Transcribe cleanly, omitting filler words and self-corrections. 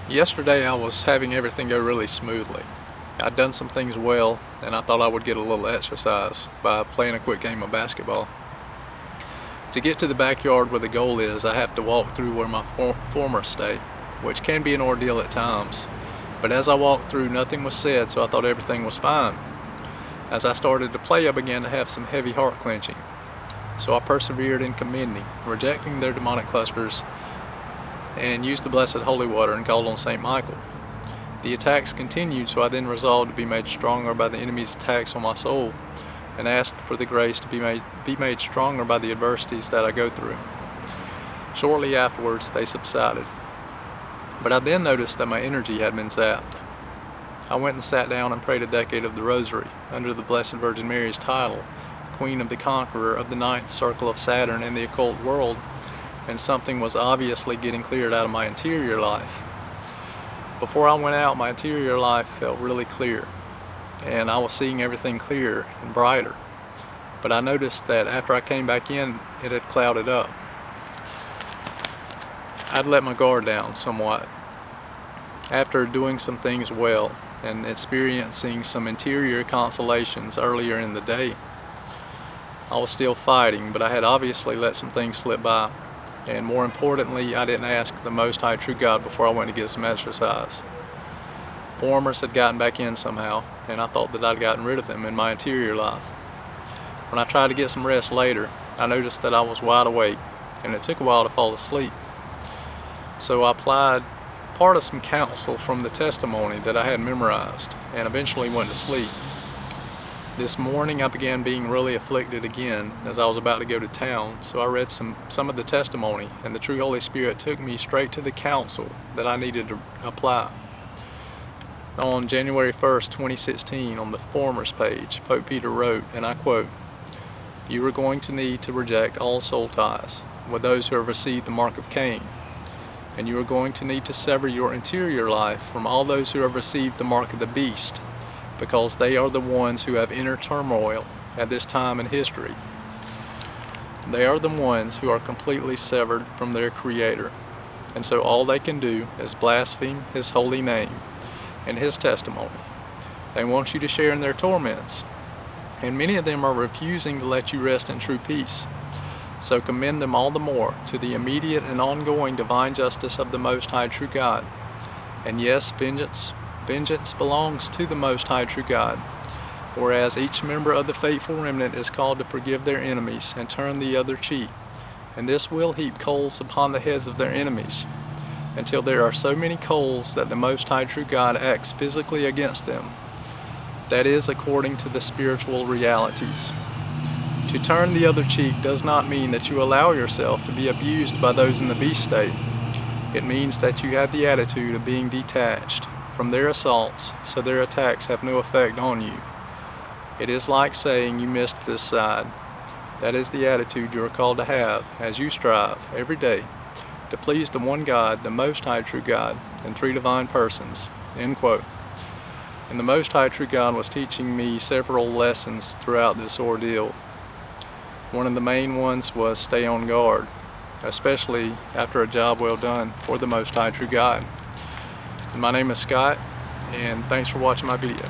Yesterday I was having everything go really smoothly. I'd done some things well, and I thought I would get a little exercise by playing a quick game of basketball. To get to the backyard where the goal is, I have to walk through where my formers stay, which can be an ordeal at times. But as I walked through, nothing was said, so I thought everything was fine. As I started to play, I began to have some heavy heart clenching. So I persevered in commending, rejecting their demonic clusters, and used the blessed holy water and called on St. Michael. The attacks continued, so I then resolved to be made stronger by the enemy's attacks on my soul, and asked for the grace to be made stronger by the adversities that I go through. Shortly afterwards, they subsided. But I then noticed that my energy had been zapped. I went and sat down and prayed a decade of the Rosary under the Blessed Virgin Mary's title, Queen of the Conqueror of the Ninth Circle of Saturn in the occult world, and something was obviously getting cleared out of my interior life. Before I went out, my interior life felt really clear, and I was seeing everything clearer and brighter. But I noticed that after I came back in, it had clouded up. I'd let my guard down somewhat. After doing some things well and experiencing some interior consolations earlier in the day, I was still fighting, but I had obviously let some things slip by. And more importantly, I didn't ask the Most High True God before I went to get some exercise. Formers had gotten back in somehow, and I thought that I'd gotten rid of them in my interior life. When I tried to get some rest later, I noticed that I was wide awake, and it took a while to fall asleep. So I applied part of some counsel from the testimony that I had memorized, and eventually went to sleep. This morning I began being really afflicted again as I was about to go to town, so I read some of the testimony, and the true Holy Spirit took me straight to the counsel that I needed to apply. On January 1st, 2016, on the Formers page, Pope Peter wrote, and I quote, "You are going to need to reject all soul ties with those who have received the mark of Cain, and you are going to need to sever your interior life from all those who have received the mark of the beast, because they are the ones who have inner turmoil at this time in history. They are the ones who are completely severed from their Creator, and so all they can do is blaspheme His holy name and His testimony. They want you to share in their torments, and many of them are refusing to let you rest in true peace. So commend them all the more to the immediate and ongoing divine justice of the Most High True God. And yes, vengeance belongs to the Most High True God, whereas each member of the faithful remnant is called to forgive their enemies and turn the other cheek, and this will heap coals upon the heads of their enemies, until there are so many coals that the Most High True God acts physically against them. That is according to the spiritual realities. To turn the other cheek does not mean that you allow yourself to be abused by those in the beast state. It means that you have the attitude of being detached from their assaults, so their attacks have no effect on you. It is like saying you missed this side. That is the attitude you are called to have as you strive every day to please the one God, the Most High True God, in three divine persons." End quote. And the Most High True God was teaching me several lessons throughout this ordeal. One of the main ones was stay on guard, especially after a job well done for the Most High True God. My name is Scott, and thanks for watching my video.